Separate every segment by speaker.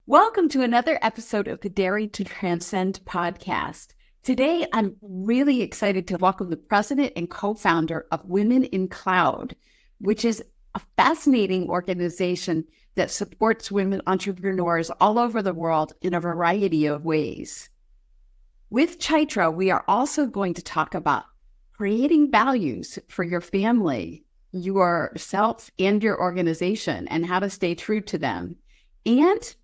Speaker 1: Welcome to another episode of the Dairy to Transcend podcast. Today, I'm really excited to welcome the president and co-founder of Women in Cloud, which is a fascinating organization that supports women entrepreneurs all over the world in a variety of ways. With Chaitra, we are also going to talk about creating values for your family, yourself, and your organization, and how to stay true to them. And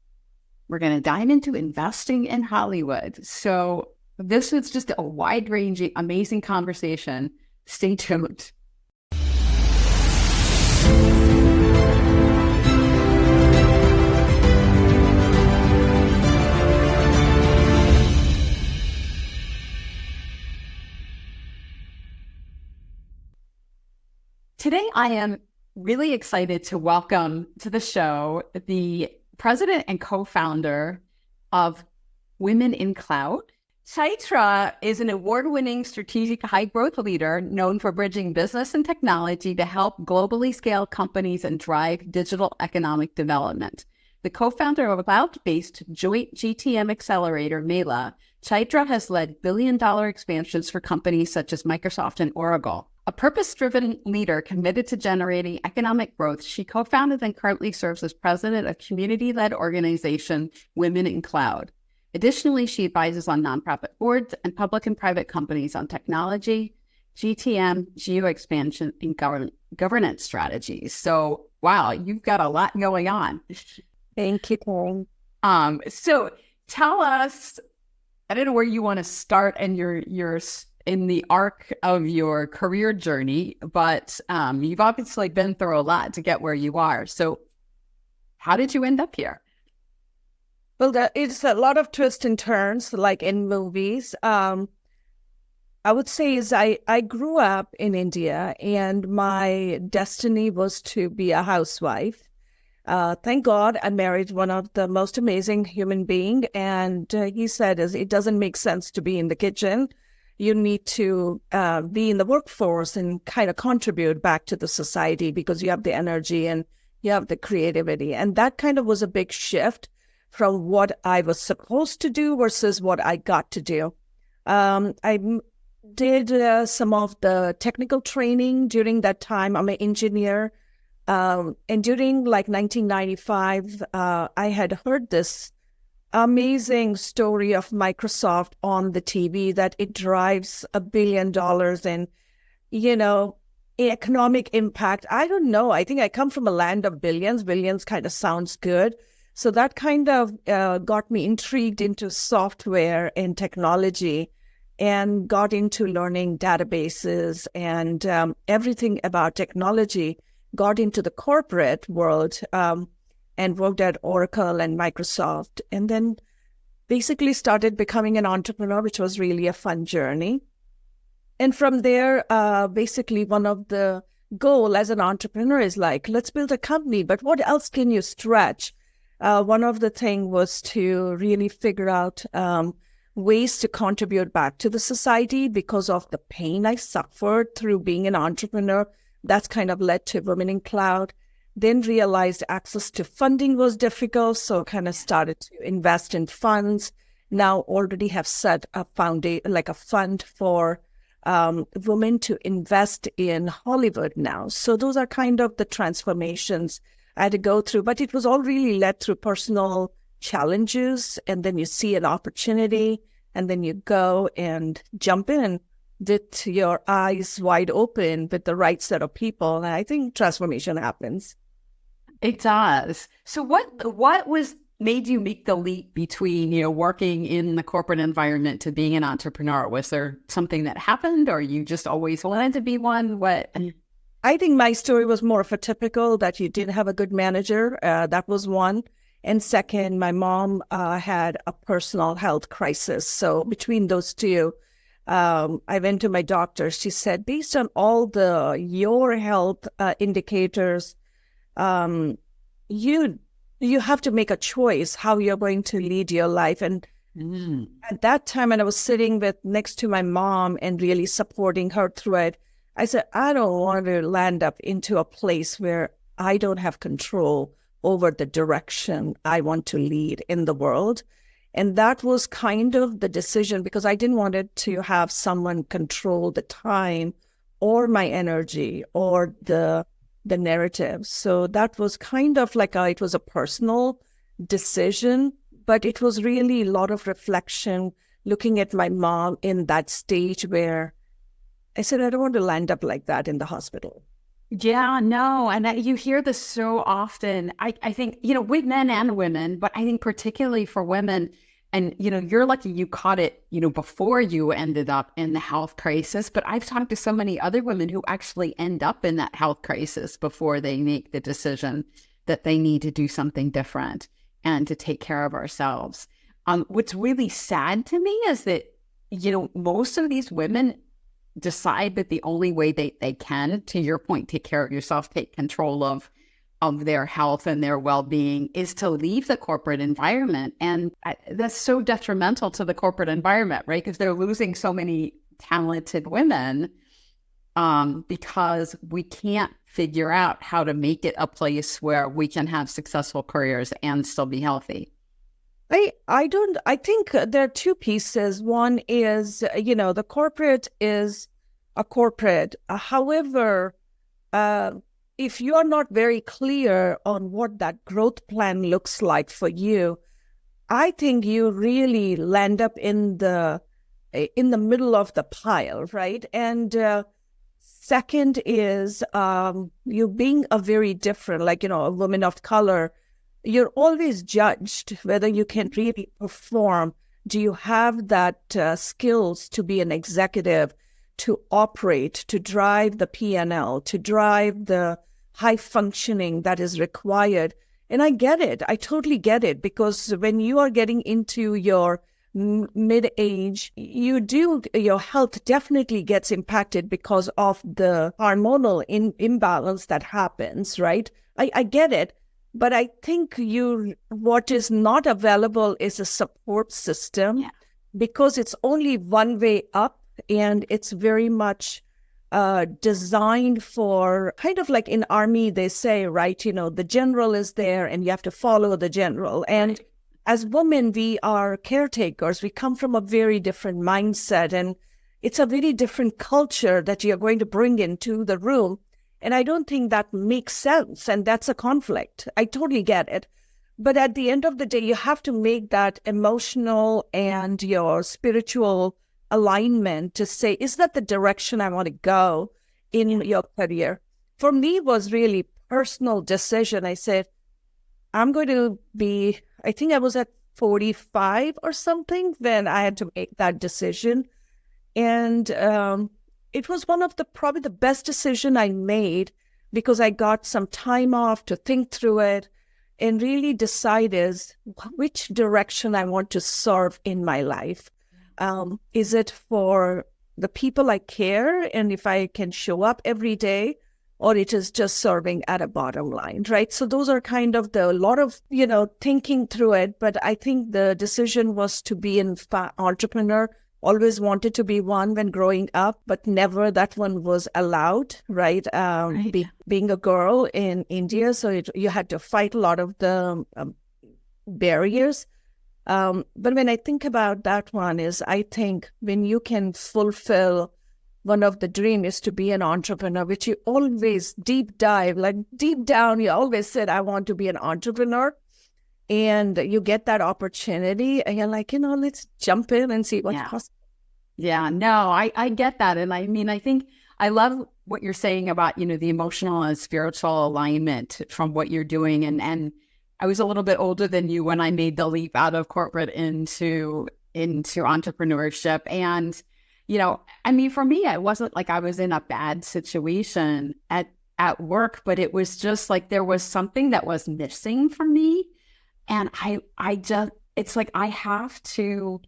Speaker 1: we're going to dive into investing in Hollywood. So this is just a wide-ranging, amazing conversation. Stay tuned. Today, I am really excited to welcome to the show the president and co-founder of Women in Cloud. Chaitra is an award-winning strategic high-growth leader known for bridging business and technology to help globally scale companies and drive digital economic development. The co-founder of a cloud-based joint GTM accelerator, Mela, Chaitra has led billion-dollar expansions for companies such as Microsoft and Oracle. A purpose-driven leader committed to generating economic growth, she co-founded and currently serves as president of community-led organization Women in Cloud. Additionally, she advises on nonprofit boards and public and private companies on technology, GTM, geo-expansion, and governance strategies. So, wow, you've got a lot going on.
Speaker 2: Thank you, Karen.
Speaker 1: So tell us, I don't know where you want to start in your in the arc of your career journey, but you've obviously been through a lot to get where you are. So how did you end up here?
Speaker 2: Well, it's a lot of twists and turns, like in movies. I would say I grew up in India, and my destiny was to be a housewife. Thank God I married one of the most amazing human being, and he said, it doesn't make sense to be in the kitchen. You need to be in the workforce and kind of contribute back to the society because you have the energy and you have the creativity. And that kind of was a big shift from what I was supposed to do versus what I got to do. I did some of the technical training during that time. I'm an engineer. And during like 1995, I had heard this amazing story of Microsoft on the TV that it drives $1 billion in, economic impact. I don't know. I think I come from a land of billions. Billions kind of sounds good. So that kind of got me intrigued into software and technology and got into learning databases and everything about technology, got into the corporate world, and worked at Oracle and Microsoft, and then basically started becoming an entrepreneur, which was really a fun journey. And from there, basically one of the goal as an entrepreneur is like, let's build a company, but what else can you stretch? One of the things was to really figure out ways to contribute back to the society because of the pain I suffered through being an entrepreneur. That's kind of led to Women in Cloud. Then realized access to funding was difficult, so kind of started to invest in funds. Now already have set a fund for women to invest in Hollywood now. So those are kind of the transformations I had to go through, but it was all really led through personal challenges, and then you see an opportunity, and then you go and jump in with your eyes wide open with the right set of people. And I think transformation happens.
Speaker 1: It does. So what made you make the leap between, working in the corporate environment to being an entrepreneur? Was there something that happened, or you just always wanted to be one? What?
Speaker 2: I think my story was more of a typical that you didn't have a good manager. That was one. And second, my mom had a personal health crisis. So between those two, I went to my doctor. She said, based on all your health indicators, you have to make a choice how you're going to lead your life. And at that time, and I was sitting next to my mom and really supporting her through it, I said, I don't want to land up into a place where I don't have control over the direction I want to lead in the world. And that was kind of the decision, because I didn't want it to have someone control the time or my energy or the narrative. So that was kind of like it was a personal decision, but it was really a lot of reflection, looking at my mom in that stage where I said, I don't want to land up like that in the hospital.
Speaker 1: Yeah, no. And you hear this so often. I think, with men and women, but I think particularly for women, and, you're lucky you caught it, before you ended up in the health crisis. But I've talked to so many other women who actually end up in that health crisis before they make the decision that they need to do something different and to take care of ourselves. What's really sad to me is that, most of these women decide that the only way they can, to your point, take care of yourself, take control of their health and their well-being, is to leave the corporate environment. And that's so detrimental to the corporate environment, right? Because they're losing so many talented women because we can't figure out how to make it a place where we can have successful careers and still be healthy.
Speaker 2: I think there are two pieces. One is, the corporate is a corporate. However, if you are not very clear on what that growth plan looks like for you, I think you really land up in the middle of the pile, right? And second is you being a very different, a woman of color. You're always judged whether you can really perform. Do you have that skills to be an executive, to operate, to drive the P&L, to drive the high functioning that is required? And I get it. I totally get it, because when you are getting into your mid-age, your health definitely gets impacted because of the hormonal imbalance that happens, right? I get it. But I think what is not available is a support system, because it's only one way up, and it's very much designed for, kind of like in army, they say, right, the general is there and you have to follow the general. And as women, we are caretakers. We come from a very different mindset, and it's a very different culture that you're going to bring into the room. And I don't think that makes sense. And that's a conflict. I totally get it. But at the end of the day, you have to make that emotional and your spiritual alignment to say, is that the direction I want to go in your career? For me, it was really personal decision. I said, I'm going to be, I think I was at 45 or something when I had to make that decision. And it was one of probably the best decision I made, because I got some time off to think through it and really decide which direction I want to serve in my life. Is it for the people I care, and if I can show up every day, or it is just serving at a bottom line, right? So those are kind of a lot of, thinking through it. But I think the decision was to be an entrepreneur. Always wanted to be one when growing up, but never that one was allowed, right? Being a girl in India, so you had to fight a lot of the barriers. But when I think about that one I think when you can fulfill one of the dreams is to be an entrepreneur, which you always deep down, you always said, I want to be an entrepreneur. And you get that opportunity and you're like, let's jump in and see what's possible.
Speaker 1: Yeah, no, I get that. And I mean, I think I love what you're saying about, the emotional and spiritual alignment from what you're doing. And I was a little bit older than you when I made the leap out of corporate into entrepreneurship. And, I mean, for me, it wasn't like I was in a bad situation at work, but it was just like there was something that was missing for me. And it's like I have to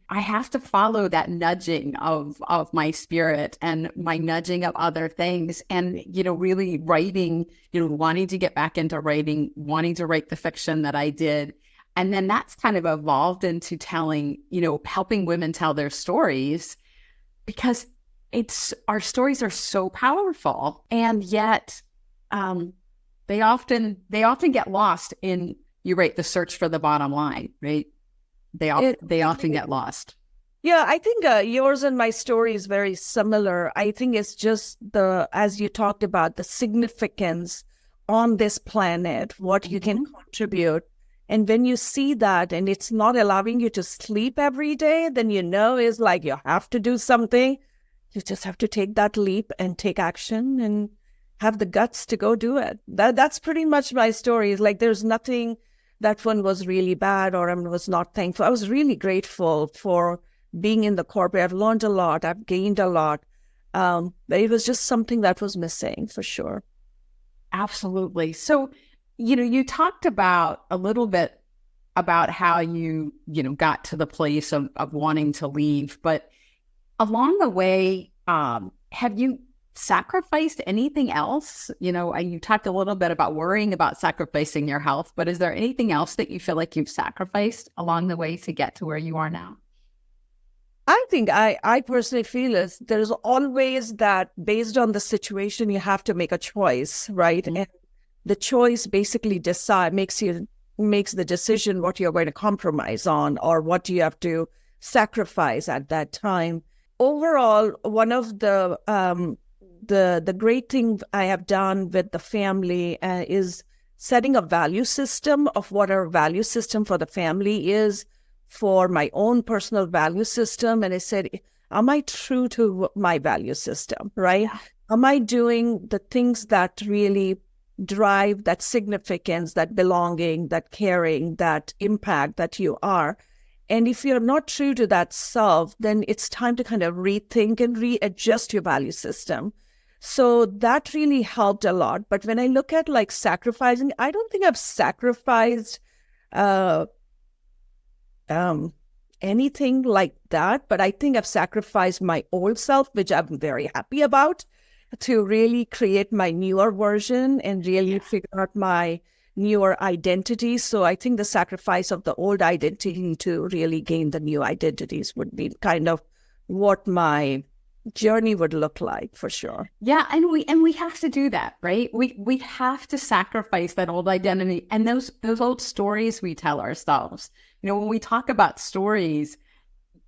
Speaker 1: follow that nudging of my spirit and my nudging of other things, and really writing, wanting to get back into writing, wanting to write the fiction that I did. And then that's kind of evolved into telling, helping women tell their stories, because our stories are so powerful. And yet they often get lost in, you're right, the search for the bottom line, right? They often get lost.
Speaker 2: Yeah, I think yours and my story is very similar. I think it's just as you talked about, the significance on this planet, what you can contribute. And when you see that and it's not allowing you to sleep every day, then is like you have to do something. You just have to take that leap and take action and have the guts to go do it. That's pretty much my story. It's like there's nothing that one was really bad or I was not thankful. I was really grateful for being in the corporate. I've learned a lot. I've gained a lot. But it was just something that was missing for sure.
Speaker 1: Absolutely. So, you talked about a little bit about how you got to the place of wanting to leave, but along the way, have you sacrificed anything else? You talked a little bit about worrying about sacrificing your health, but is there anything else that you feel like you've sacrificed along the way to get to where you are now?
Speaker 2: I think I personally feel is there's always that based on the situation, you have to make a choice, right? Mm-hmm. And the choice basically makes the decision what you're going to compromise on or what you have to sacrifice at that time. Overall, one of the great thing I have done with the family is setting a value system of what our value system for the family is, for my own personal value system. And I said, am I true to my value system, right? Yeah. Am I doing the things that really drive that significance, that belonging, that caring, that impact that you are? And if you're not true to that self, then it's time to kind of rethink and readjust your value system. So that really helped a lot. But when I look at like sacrificing, I don't think I've sacrificed anything like that, but I think I've sacrificed my old self, which I'm very happy about, to really create my newer version and really figure out my newer identity. So I think the sacrifice of the old identity to really gain the new identities would be kind of what my journey would look like for sure.
Speaker 1: Yeah, and we have to do that, right? We have to sacrifice that old identity and those old stories we tell ourselves. When we talk about stories,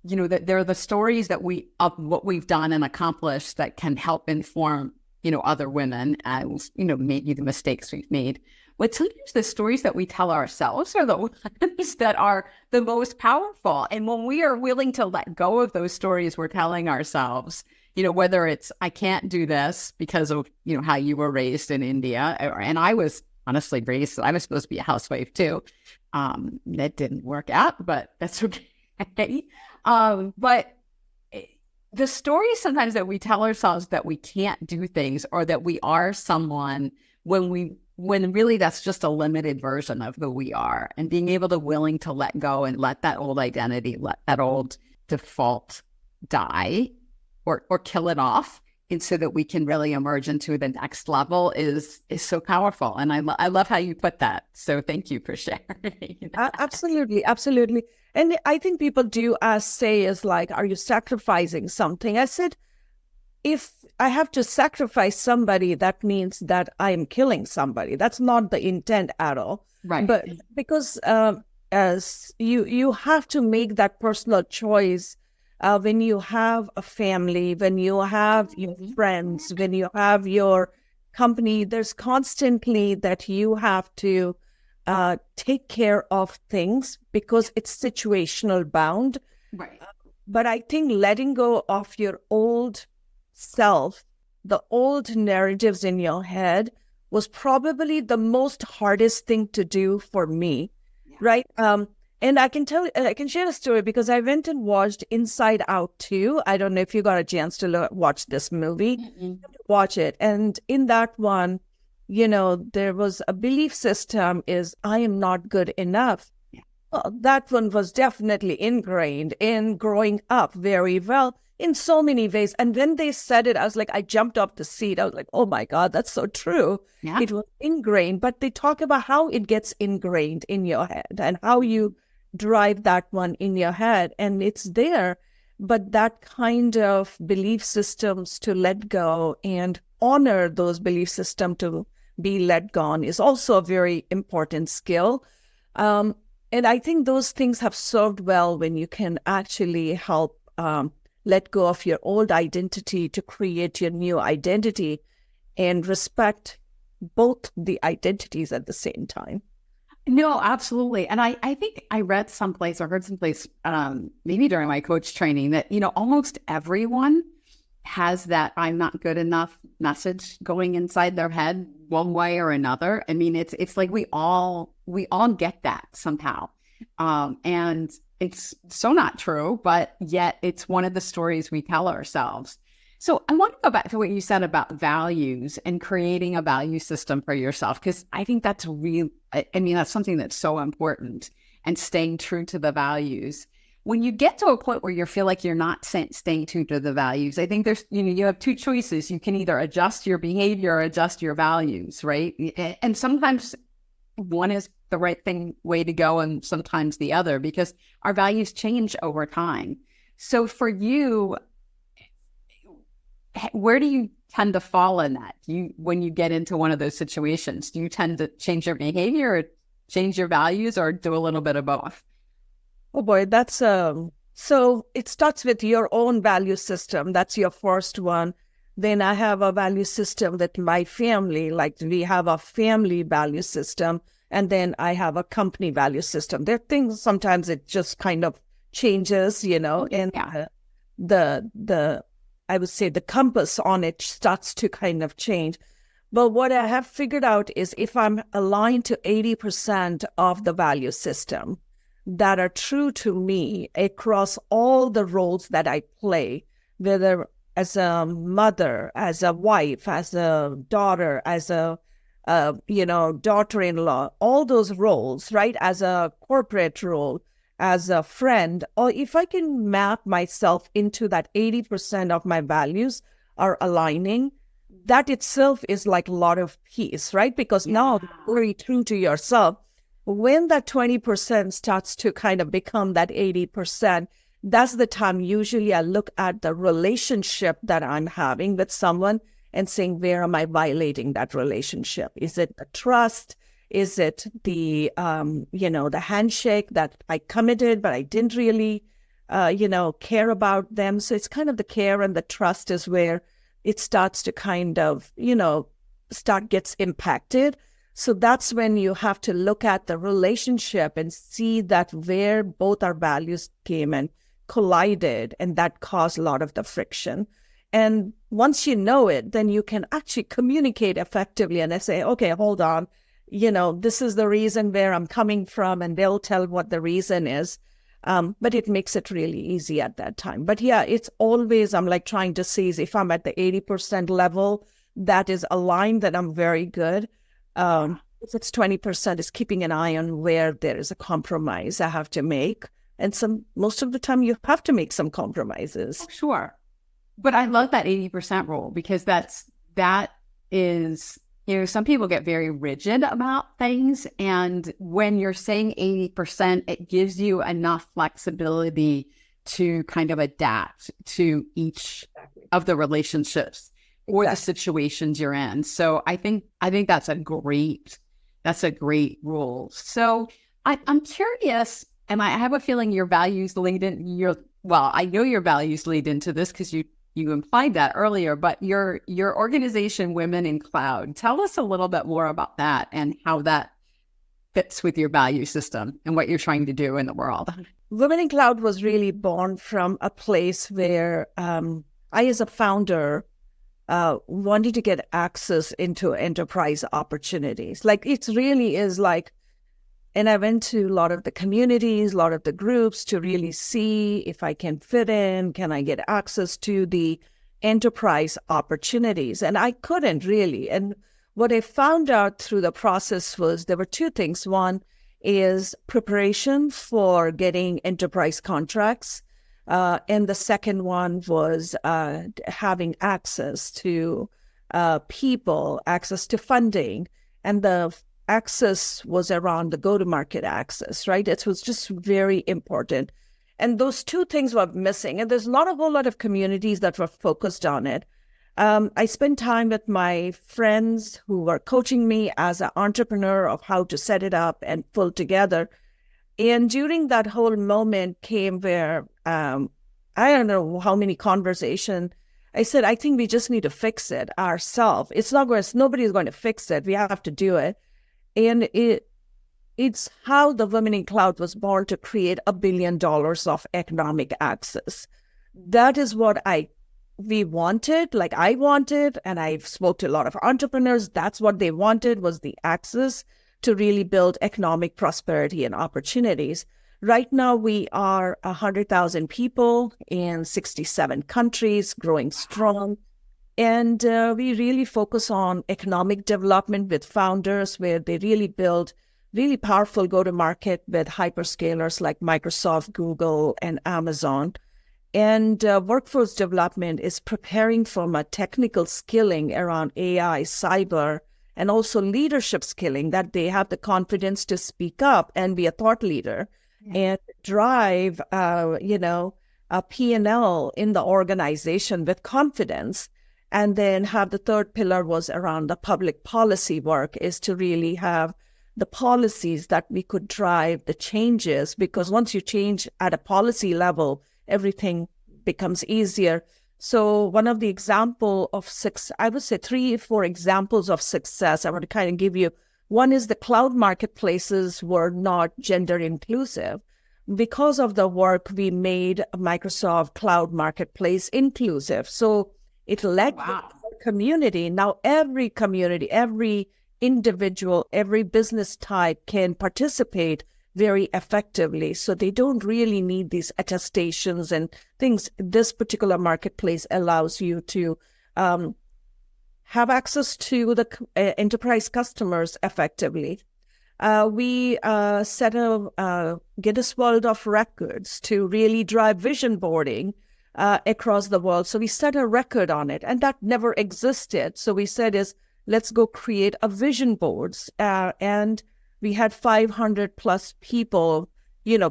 Speaker 1: that they're the stories that of what we've done and accomplished that can help inform, other women and, maybe the mistakes we've made. But sometimes the stories that we tell ourselves are the ones that are the most powerful. And when we are willing to let go of those stories we're telling ourselves, whether it's, I can't do this because of, how you were raised in India. And I was honestly raised, I was supposed to be a housewife too. That didn't work out, but that's okay. But the stories sometimes that we tell ourselves that we can't do things or that we are someone when really that's just a limited version of who we are, and being able to willing to let go and let that old identity, let that old default die or kill it off, and so that we can really emerge into the next level is so powerful. And I love how you put that. So thank you for sharing.
Speaker 2: Absolutely. Absolutely. And I think people do say is like, are you sacrificing something? I said, if I have to sacrifice somebody, that means that I am killing somebody. That's not the intent at all.
Speaker 1: Right.
Speaker 2: But because as you have to make that personal choice when you have a family, when you have your friends, when you have your company, there's constantly that you have to take care of things because it's situational bound.
Speaker 1: Right.
Speaker 2: But I think letting go of your old self, the old narratives in your head, was probably the most hardest thing to do for me. Yeah. Right. And I can share a story because I went and watched Inside Out 2. I don't know if you got a chance to watch this movie. Mm-hmm. Watch it. And in that one, there was a belief system is I am not good enough. Yeah. Well, that one was definitely ingrained in growing up very well in so many ways. And when they said it, I was like, I jumped off the seat. I was like, oh my God, that's so true. Yeah. It was ingrained. But they talk about how it gets ingrained in your head and how you drive that one in your head. And it's there. But that kind of belief systems to let go and honor those belief systems to be let gone is also a very important skill. And I think those things have served well when you can actually help let go of your old identity to create your new identity and respect both the identities at the same time.
Speaker 1: No, absolutely. And I think I read someplace or heard someplace, maybe during my coach training, that, almost everyone has that I'm not good enough message going inside their head one way or another. I mean, it's like we all get that somehow. And it's so not true, but yet it's one of the stories we tell ourselves. So I want to go back to what you said about values and creating a value system for yourself, because I think that's that's something that's so important, and staying true to the values. When you get to a point where you feel like you're not staying true to the values, I think there's, you have two choices. You can either adjust your behavior or adjust your values, right? And sometimes one is the right way to go, and sometimes the other, because our values change over time. So for you, where do you tend to fall in that? When you get into one of those situations, do you tend to change your behavior or change your values, or do a little bit of both?
Speaker 2: Oh boy, that's so it starts with your own value system. That's your first one. Then I have a value system with my family, like we have a family value system, and then I have a company value system. There are things sometimes it just kind of changes, and the I would say the compass on it starts to kind of change. But what I have figured out is if I'm aligned to 80% of the value system that are true to me across all the roles that I play, whether as a mother, as a wife, as a daughter, as a daughter-in-law, all those roles, right? As a corporate role, as a friend, or if I can map myself into that 80% of my values are aligning, that itself is like a lot of peace, right? Because now very true to yourself. When that 20% starts to kind of become that 80%, that's the time usually I look at the relationship that I'm having with someone and saying, where am I violating that relationship? Is it the trust? Is it the, the handshake that I committed, but I didn't really, care about them? So it's kind of the care and the trust is where it starts to kind of, gets impacted. So that's when you have to look at the relationship and see that where both our values came and collided, and that caused a lot of the friction. And once you know it, then you can actually communicate effectively and say, okay, hold on, this is the reason where I'm coming from, and they'll tell what the reason is. But it makes it really easy at that time. But yeah, it's always, I'm like trying to see if I'm at the 80% level that is aligned, that I'm very good. If it's 20%, is keeping an eye on where there is a compromise I have to make. And most of the time you have to make some compromises.
Speaker 1: Oh, sure. But I love that 80% rule, because that is, some people get very rigid about things. And when you're saying 80%, it gives you enough flexibility to kind of adapt to each of the relationships or the situations you're in. So I think that's a great rule. So I'm curious, and I have a feeling your values lead in I know your values lead into this because you implied that earlier, but your organization, Women in Cloud, tell us a little bit more about that and how that fits with your value system and what you're trying to do in the world.
Speaker 2: Women in Cloud was really born from a place where I, as a founder, wanted to get access into enterprise opportunities. Like it really is like, and I went to a lot of the communities, a lot of the groups to really see if I can fit in, can I get access to the enterprise opportunities? And I couldn't really. And what I found out through the process was there were two things. One is preparation for getting enterprise contracts. And the second one was having access to people, access to funding. And the access was around the go-to-market access, right? It was just very important. And those two things were missing. And there's not a whole lot of communities that were focused on it. I spent time with my friends who were coaching me as an entrepreneur of how to set it up and pull together. And during that whole moment came where I don't know how many conversations. I said, I think we just need to fix it ourselves. Nobody's going to fix it. We have to do it. And it's how the Women in Cloud was born, to create $1 billion of economic access. That is what we wanted, like I wanted, and I spoke to a lot of entrepreneurs. That's what they wanted, was the access to really build economic prosperity and opportunities. Right now, we are 100,000 people in 67 countries, growing strong. And we really focus on economic development with founders, where they really build really powerful go-to-market with hyperscalers like Microsoft, Google, and Amazon. And workforce development is preparing from a technical skilling around AI, cyber, and also leadership skilling, that they have the confidence to speak up and be a thought leader and drive, a P&L in the organization with confidence. And then have the third pillar was around the public policy work, is to really have the policies that we could drive the changes, because once you change at a policy level, everything becomes easier. So one of the example of success, I would say 3-4 examples of success I want to kind of give you. One is the cloud marketplaces were not gender inclusive. Because of the work, we made Microsoft Cloud Marketplace inclusive. So it led the community. Now every community, every individual, every business type can participate very effectively. So they don't really need these attestations and things. This particular marketplace allows you to have access to the enterprise customers effectively. We set a Guinness World of Records to really drive vision boarding across the world. So we set a record on it, and that never existed. So we said let's go create a vision boards. And we had 500 plus people,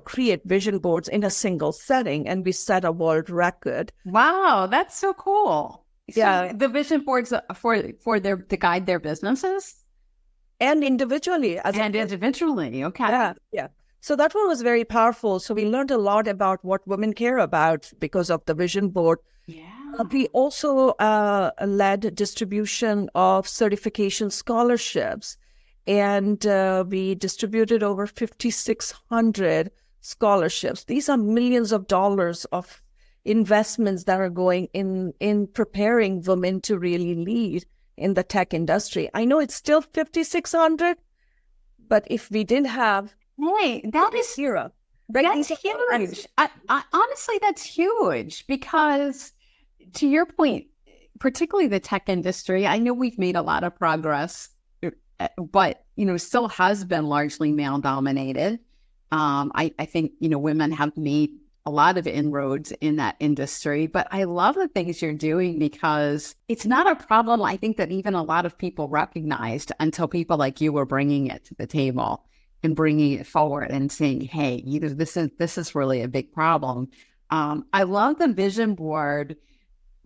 Speaker 2: create vision boards in a single setting, and we set a world record.
Speaker 1: Wow, that's so cool.
Speaker 2: Yeah.
Speaker 1: So the vision boards to guide their businesses?
Speaker 2: And individually.
Speaker 1: Individually, okay.
Speaker 2: Yeah. So that one was very powerful. So we learned a lot about what women care about because of the vision board.
Speaker 1: Yeah.
Speaker 2: We also led distribution of certification scholarships. And we distributed over 5,600 scholarships. These are millions of dollars of investments that are going in preparing women to really lead in the tech industry. I know it's still 5,600, but if we didn't have...
Speaker 1: Hey, that is
Speaker 2: zero.
Speaker 1: That's huge. I honestly, that's huge, because to your point, particularly the tech industry, I know we've made a lot of progress, but, still has been largely male dominated. I think, women have made a lot of inroads in that industry, but I love the things you're doing, because it's not a problem, I think, that even a lot of people recognized until people like you were bringing it to the table and bringing it forward and saying, hey, this is really a big problem. I love the vision board,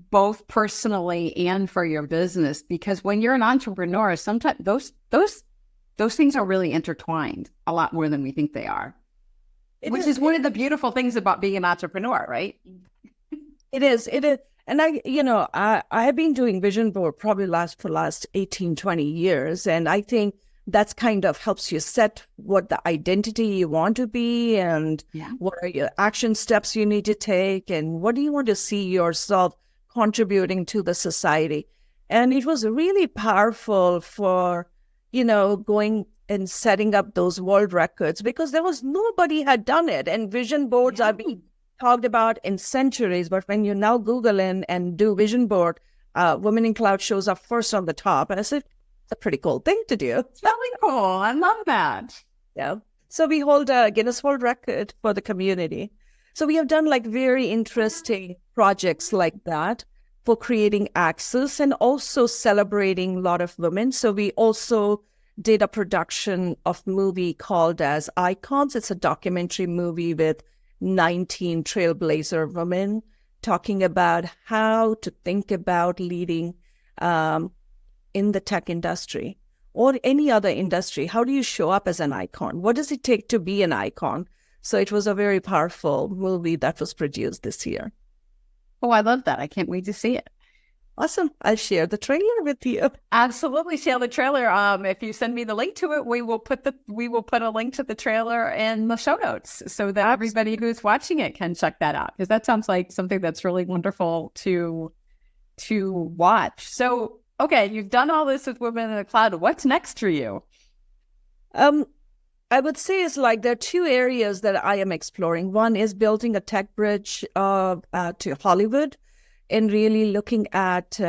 Speaker 1: both personally and for your business, because when you're an entrepreneur, sometimes those things are really intertwined a lot more than we think they are. Which is one of the beautiful things about being an entrepreneur, right?
Speaker 2: It is. And I have been doing vision board probably for the last 18, 20 years. And I think that's kind of helps you set what the identity you want to be, and what are your action steps you need to take, and what do you want to see yourself contributing to the society. And it was really powerful for, going and setting up those world records, because nobody had done it. And vision boards are being talked about in centuries. But when you now Google and do vision board, Women in Cloud shows up first on the top. And I said, it's a pretty cool thing to do.
Speaker 1: It's really cool. I love that.
Speaker 2: Yeah. So we hold a Guinness World Record for the community. So we have done very interesting projects like that for creating access and also celebrating a lot of women. So we also did a production of movie called as Icons. It's a documentary movie with 19 trailblazer women. talking about how to think about leading in the tech industry or any other industry. How do you show up as an icon? What does it take to be an icon? So it was a very powerful movie that was produced this year.
Speaker 1: Oh, I love that. I can't wait to see it.
Speaker 2: Awesome. I'll share the trailer with you.
Speaker 1: Absolutely. Share the trailer. If you send me the link to it, we will put a link to the trailer in the show notes so that everybody who's watching it can check that out. Because that sounds like something that's really wonderful to watch. So, okay, you've done all this with Women in the Cloud. What's next for you?
Speaker 2: I would say it's like there are two areas that I am exploring. One is building a tech bridge to Hollywood and really looking at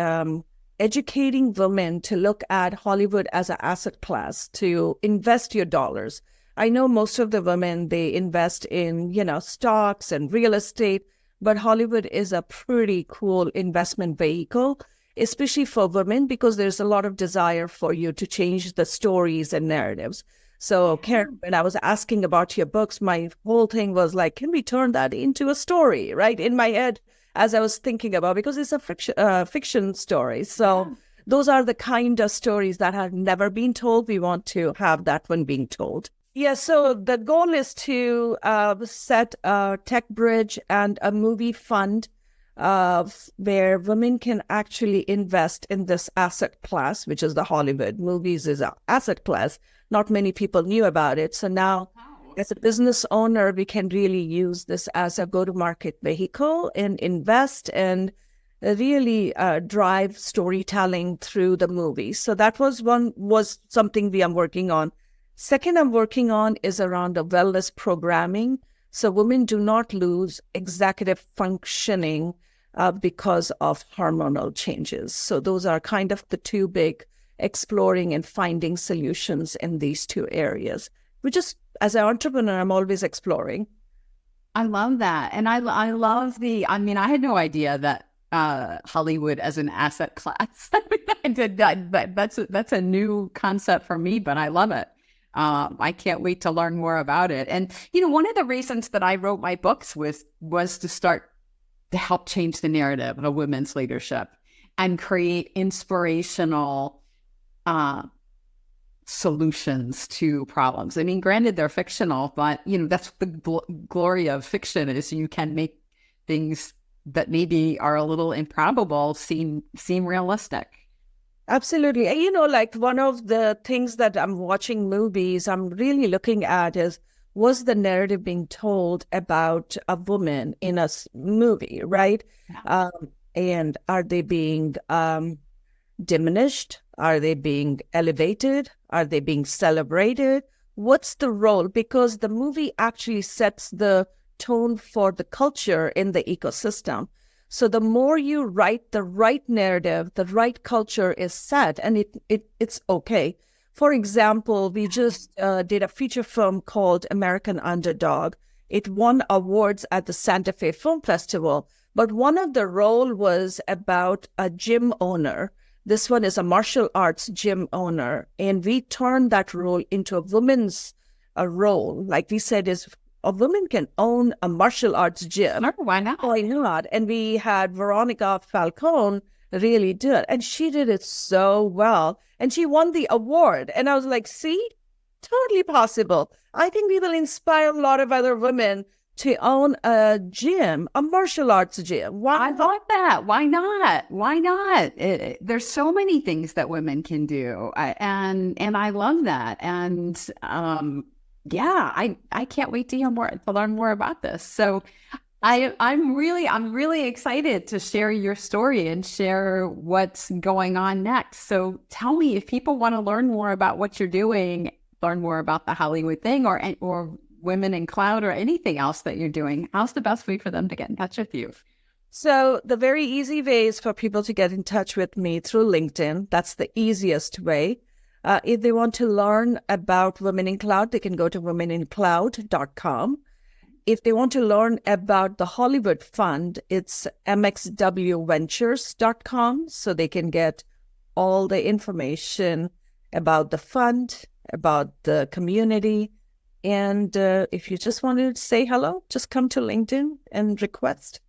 Speaker 2: educating women to look at Hollywood as an asset class to invest your dollars. I know most of the women, they invest in, stocks and real estate, but Hollywood is a pretty cool investment vehicle, especially for women, because there's a lot of desire for you to change the stories and narratives. So, Karen, when I was asking about your books, my whole thing was like, can we turn that into a story, right? In my head, as I was thinking about, because it's a fiction story. So those are the kind of stories that have never been told. We want to have that one being told. Yeah, so the goal is to set a tech bridge and a movie fund where women can actually invest in this asset class, which is the Hollywood. Movies is an asset class. Not many people knew about it. So now, as a business owner, we can really use this as a go-to-market vehicle and invest and really drive storytelling through the movies. So that was something we are working on. Second, I'm working on is around the wellness programming. So women do not lose executive functioning because of hormonal changes. So those are kind of the two big exploring and finding solutions in these two areas. As an entrepreneur, I'm always exploring.
Speaker 1: I love that. And I love I had no idea that Hollywood as an asset class. I did that, but that's a new concept for me, but I love it. I can't wait to learn more about it. And, one of the reasons that I wrote my books was to help change the narrative of women's leadership and create inspirational solutions to problems. I mean, granted, they're fictional, but, that's the glory of fiction is you can make things that maybe are a little improbable seem realistic.
Speaker 2: Absolutely. And, like one of the things that I'm watching movies, I'm really looking at was the narrative being told about a woman in a movie, right? Yeah. And are they being diminished? Are they being elevated? Are they being celebrated? What's the role? Because the movie actually sets the tone for the culture in the ecosystem. So the more you write the right narrative, the right culture is set, and it's okay. For example, we just did a feature film called American Underdog. It won awards at the Santa Fe Film Festival, but one of the role was about a gym owner. This one is a martial arts gym owner, and we turned that role into a woman's role. Like we said, is a woman can own a martial arts gym.
Speaker 1: Sure, why not?
Speaker 2: Why not? And we had Veronica Falcone really do it, and she did it so well, and she won the award. And I was like, see, totally possible. I think we will inspire a lot of other women to own a gym, a martial arts gym.
Speaker 1: I love that. Why not? Why not? There's so many things that women can do, and I love that. And I can't wait to learn more about this. So I'm really excited to share your story and share what's going on next. So tell me, if people want to learn more about what you're doing, learn more about the Hollywood thing or Women in Cloud or anything else that you're doing, how's the best way for them to get in touch with you?
Speaker 2: So the very easy way is for people to get in touch with me through LinkedIn. That's the easiest way. If they want to learn about Women in Cloud, they can go to womenincloud.com. If they want to learn about the Hollywood Fund, it's mxwventures.com. So they can get all the information about the fund, about the community. And if you just want to say hello, just come to LinkedIn and request.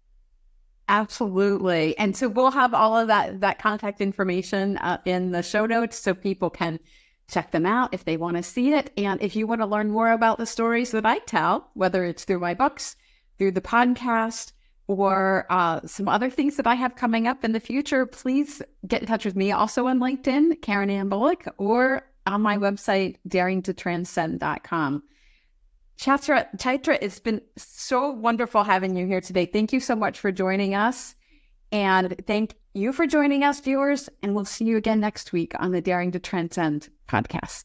Speaker 1: Absolutely. And so we'll have all of that contact information in the show notes so people can check them out if they want to see it. And if you want to learn more about the stories that I tell, whether it's through my books, through the podcast, or some other things that I have coming up in the future, please get in touch with me also on LinkedIn, Karen Ann Bullock, or on my website, daringtotranscend.com. Chaitra, it's been so wonderful having you here today. Thank you so much for joining us. And thank you for joining us, viewers. And we'll see you again next week on the Daring to Transcend podcast.